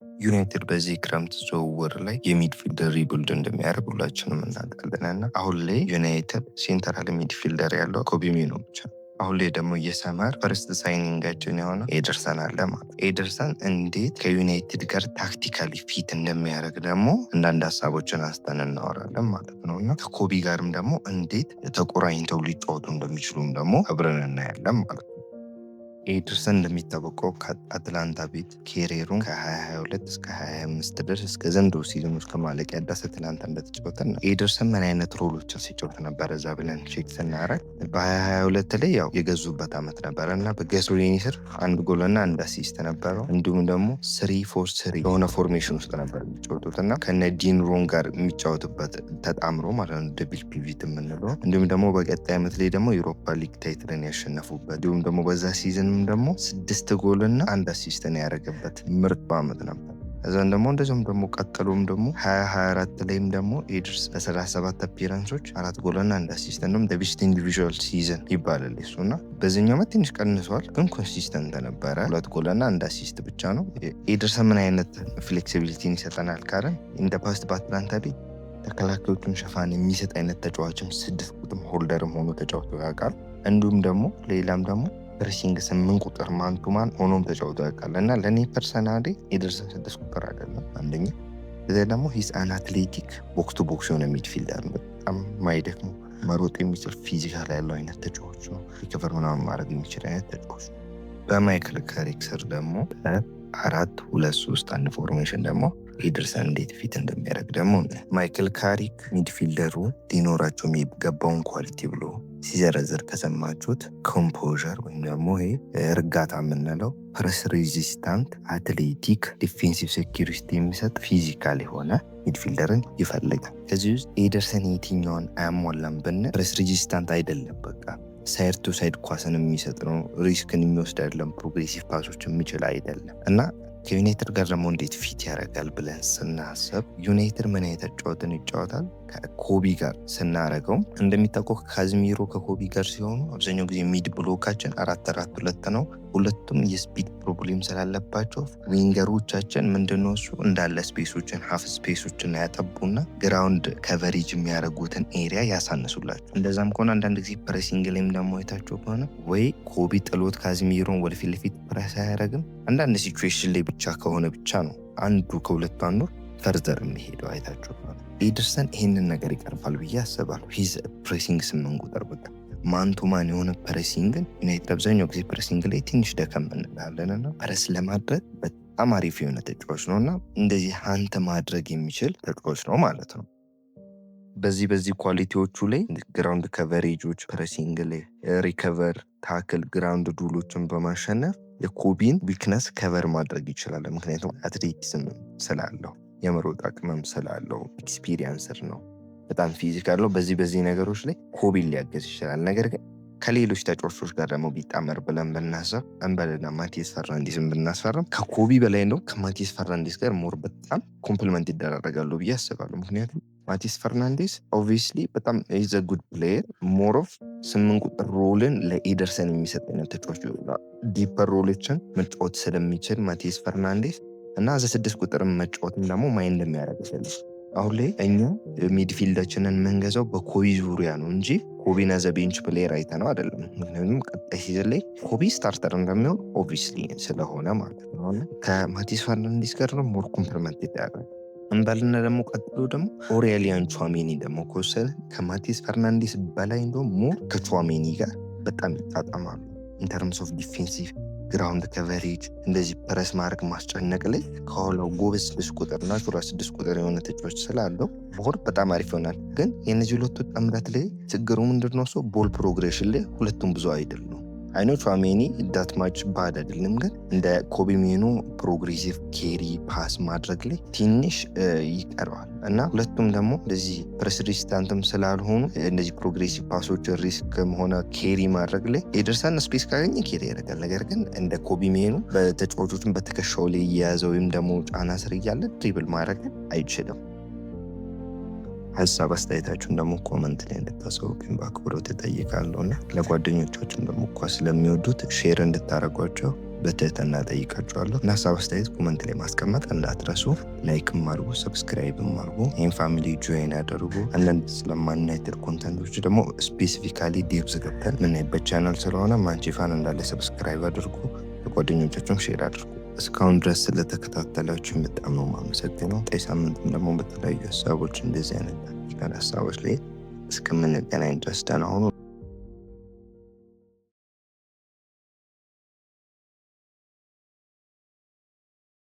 ዩናይትድ በዚህ ክረምት ዝውውር ላይ የሚድፊልደር ሪቢልድ እንደሚያደርግ ሁላችንም እናውቃለንና አሁን ላይ ዩናይትድ ሴንትራል ሚድፊልደር ያለው ኮቢ ሜይኖ ብቻ። አሁን ላይ ደግሞ የሰመር ፈርስት ሳይኒንጋችን የሆነ ኤደርሰን አለ ማለት። ኤደርሰን እንዴት ከዩናይትድ ጋር ታክቲካሊ ፊት እንደሚያደርግ ደግሞ አንዳንድ ሀሳቦችን አንስተን እናወራለን ማለት ነው እና ከኮቢ ጋርም ደግሞ እንዴት ተቆራኝተው ሊጫወቱ እንደሚችሉም ደግሞ አብረን እናያለን ማለት ነው። ኤደርሰን እንደሚታወቀው ከአትላንታ ቤት ኬሪየሩን ከ2022 እስከ 2025 ድረስ እስከ ዘንድሮ ሲዝን እስከ ማለቂያ ድረስ አትላንታ እንደተጫወተ ነው። ኤደርሰን ምን አይነት ሮሎችን ሲጫወት ነበረ እዛ ብለን ቼክ ስናረግ በ2022 ላይ ያው የገዙበት ዓመት ነበረ እና በጋሶሊኒ ስር 1 ጎልና 1 አሲስት ነበረው። እንዲሁም ደግሞ 3-4-3 የሆነ ፎርሜሽን ውስጥ ነበር የሚጫወቱት እና ከነ ዲን ሮን ጋር የሚጫወቱበት ተጣምሮ ማለት ነው ደብል ፒቪት የምንለው። እንዲሁም ደግሞ በቀጣይ ዓመት ላይ ደግሞ ዩሮፓ ሊግ ታይትልን ያሸነፉበት እንዲሁም ደግሞ በዛ ሲዝን ደግሞ 6 ጎልና 1 አሲስትን ያደረገበት ምርጥ ዓመት ነበር። እዛን ደግሞ እንደዚሁም ደግሞ ቀጥሎም ደግሞ 2024 ላይም ደግሞ ኤደርስ በ37 አፒራንሶች 4 ጎልና 1 አሲስት እንደውም ቤስት ኢንዲቪዥዋል ሲዝን ይባላል እሱና በዚህኛው ዓመት ትንሽ ቀንሷል፣ ግን ኮንሲስተንት ነበረ። 2 ጎልና 1 አሲስት ብቻ ነው። ኤደርሰን ምን አይነት ፍሌክሲቢሊቲን ይሰጠናል ካለን እንደ ፓስት በአትላንታ ቤት ተከላካዮቹን ሽፋን የሚሰጥ አይነት ተጫዋችም 6 ቁጥር ሆልደርም ሆኖ ተጫውቶ ያውቃል። እንዲሁም ደግሞ ሌላም ደግሞ ፕሬሲንግ 8 ቁጥር ማንቱማን ሆኖም ተጫውቶ ያውቃል እና ለእኔ ፐርሰናሊ ኤደርሰን 6 ቁጥር አይደለም አንደኛ። እዚያ ደግሞ ሂስ አን አትሌቲክ ቦክስ ቱ ቦክስ የሆነ ሚድፊልደር በጣም ማይደክሙ መሮጥ የሚችል ፊዚካል ያለው አይነት ተጫዋች ነው። ሪከቨር ምናምን ማድረግ የሚችል አይነት ተጫዋች ነው። በማይክል ካሪክ ስር ደግሞ 4-2-3-1 ፎርሜሽን ደግሞ ኤደርሰን እንዴት ፊት እንደሚያደርግ ደግሞ ማይክል ካሪክ ሚድፊልደሩ ሊኖራቸው የሚገባውን ኳሊቲ ብሎ ሲዘረዝር ከሰማችሁት ኮምፖዠር ወይም ደግሞ ይሄ እርጋታ የምንለው ፕረስ ሬዚስታንት፣ አትሌቲክ፣ ዲፌንሲቭ ሴኪሪቲ የሚሰጥ ፊዚካል የሆነ ሚድፊልደርን ይፈልጋል። ከዚህ ውስጥ ኤደርሰን የትኛውን አያሟላም ብንል ፕረስ ሬዚስታንት አይደለም፣ በቃ ሳይድ ቱ ሳይድ ኳስን የሚሰጥ ነው፣ ሪስክን የሚወስድ አይደለም፣ ፕሮግሬሲቭ ፓሶች የሚችል አይደለም እና ከዩናይትድ ጋር ደግሞ እንዴት ፊት ያደርጋል ብለን ስናስብ ዩናይትድ ምን አይነት ጨዋታን ይጫወታል? ከኮቢ ጋር ስናረገው እንደሚታወቀው ካዝሚሮ ከኮቢ ጋር ሲሆኑ አብዛኛው ጊዜ ሚድ ብሎካችን 4-4-2 ነው። ሁለቱም የስፒድ ፕሮብሌም ስላለባቸው ዊንገሮቻችን ምንድነው እሱ እንዳለ ስፔሶችን ሀፍ ስፔሶችን ያጠቡና ግራውንድ ከቨሬጅ የሚያደርጉትን ኤሪያ ያሳንሱላቸው። እንደዛም ከሆነ አንዳንድ ጊዜ ፕሬሲንግ ላይም ደግሞ አይታቸው ከሆነ ወይ ኮቢ ጥሎት ካዝሚሮን ወደ ፊት ለፊት ፕሬስ አያደርግም። አንዳንድ ሲቹዌሽን ላይ ብቻ ከሆነ ብቻ ነው አንዱ ከሁለቱ አንዱ ፈርዘር የሚሄደው አይታቸው ከሆነ ኤደርሰን ይህንን ነገር ይቀርፋል ብዬ አስባለሁ። ሂዝ ፕሬሲንግ 8 ቁጥር በቃ ማንቱማን የሆነ ፕሬሲንግን ዩናይትድ አብዛኛው ጊዜ ፕሬሲንግ ላይ ትንሽ ደከም እንላለን እና ፕሬስ ለማድረግ በጣም አሪፍ የሆነ ተጫዋች ነው እና እንደዚህ ሀንት ማድረግ የሚችል ተጫዋች ነው ማለት ነው። በዚህ ኳሊቲዎቹ ላይ ግራውንድ ከቨሬጆች፣ ፕሬሲንግ ላይ ሪከቨር፣ ታክል፣ ግራውንድ ዱሎችን በማሸነፍ የኮቢን ዊክነስ ከቨር ማድረግ ይችላል። ምክንያቱም አትሌቲዝም ስላለው የመሮጥ አቅምም ስላለው ኤክስፒሪየንስር ነው፣ በጣም ፊዚካል ነው። በዚህ ነገሮች ላይ ኮቢን ሊያገዝ ይችላል። ነገር ግን ከሌሎች ተጫዋቾች ጋር ደግሞ ቢጣመር ብለን ብናስብ እንበልና ማቲያስ ፈርናንዴዝን ብናስፈርም ከኮቢ በላይ ነው ከማቲያስ ፈርናንዴዝ ጋር ሞር በጣም ኮምፕሊመንት ይደራረጋሉ ብዬ አስባለሁ። ምክንያቱም ማቲያስ ፈርናንዴዝ ኦብቪየስሊ በጣም ኢዝ አ ጉድ ፕሌየር፣ ሞር ኦፍ 8 ቁጥር ሮልን ለኤደርሰን የሚሰጥ አይነት ተጫዋች ይሆናል። ዲፐር ሮሎችን መጫወት ስለሚችል ማቲያስ ፈርናንዴዝ እና ዘ 6 ቁጥርን መጫወትም ደግሞ ማይንድ እንደሚያደርግ ይችላል። አሁን ላይ እኛ ሚድፊልዳችንን የምንገዛው በኮቢ ዙሪያ ነው እንጂ ኮቢን አዘ ቤንች ፕሌየር አይተነው አይደለም። ምክንያቱም ቀጣይ ሲዝን ላይ ኮቢ ስታርተር እንደሚሆን ኦብቪየስሊ ስለሆነ ማለት ነው። ከማቲያስ ፈርናንዴዝ ጋር ነው ሞር ኮምፕሊመንት ይደረጋል እንበልና ደግሞ ቀጥሎ ደግሞ ኦሬሊያን ቹዋሜኒ ደግሞ ከወሰደ ከማቲያስ ፈርናንዴዝ በላይ እንደውም ሞር ከቹዋሜኒ ጋር በጣም ይጣጣማሉ ኢንተርምስ ኦፍ ዲፌንሲቭ ግራውንድ ከቨሬጅ እንደዚህ ፕረስ ማድረግ ማስጨነቅ ላይ ከኋላው ጎበዝ 6 ቁጥር እና 6 ቁጥር የሆነ ተጫዋች ስላለው ቦር በጣም አሪፍ ይሆናል። ግን የነዚህ ሁለቱ ጥምረት ላይ ችግሩ ምንድነው? ሰው ቦል ፕሮግሬሽን ላይ ሁለቱም ብዙ አይደሉም። አይኖ ቹዋሜኒ ዳት ማች ባድ አይደለም፣ ግን እንደ ኮቢ ሜይኖ ፕሮግሬሲቭ ኬሪ ፓስ ማድረግ ላይ ትንሽ ይቀረዋል እና ሁለቱም ደግሞ እንደዚህ ፕሬስ ሬዚስታንትም ስላልሆኑ እንደዚህ ፕሮግሬሲቭ ፓሶች ሪስክ ሆነ ኬሪ ማድረግ ላይ ኤደርሰን ስፔስ ካገኘ ኬሪ ያደርጋል። ነገር ግን እንደ ኮቢ ሜይኖ በተጫዋቾችን በትከሻው ላይ እየያዘ ወይም ደግሞ ጫና ስር እያለ ድሪብል ማድረግ አይችልም። ሀሳብ አስተያየታችሁን ደግሞ ኮመንት ላይ እንድታሳውቁኝ በአክብሮት እጠይቃለሁ እና ለጓደኞቻችሁም ደግሞ ኳስ ስለሚወዱት ሼር እንድታደርጓቸው በትህትና ጠይቃችኋለሁ። እና ሀሳብ አስተያየት ኮመንት ላይ ማስቀመጥ እንዳትረሱ። ላይክም አድርጉ፣ ሰብስክራይብም አድርጉ፣ ይህን ፋሚሊ ጆይን ያደርጉ። አንዳንድ ስለማንናይትድ ኮንተንቶች ደግሞ ስፔሲፊካሊ ዴፕዝ ገብተን ምናይበት ቻናል ስለሆነ ማንቺፋን እንዳለ ሰብስክራይብ አድርጉ፣ ለጓደኞቻችሁም ሼር አድርጉ። እስካሁን ድረስ ስለተከታተላችሁ በጣም ነው የማመሰግነው። ቀጣይ ሳምንትም ደግሞ በተለያዩ ሀሳቦች እንደዚህ አይነት ሀሳቦች ላይ እስከምንገናኝ ድረስ ደህና ሁኑ።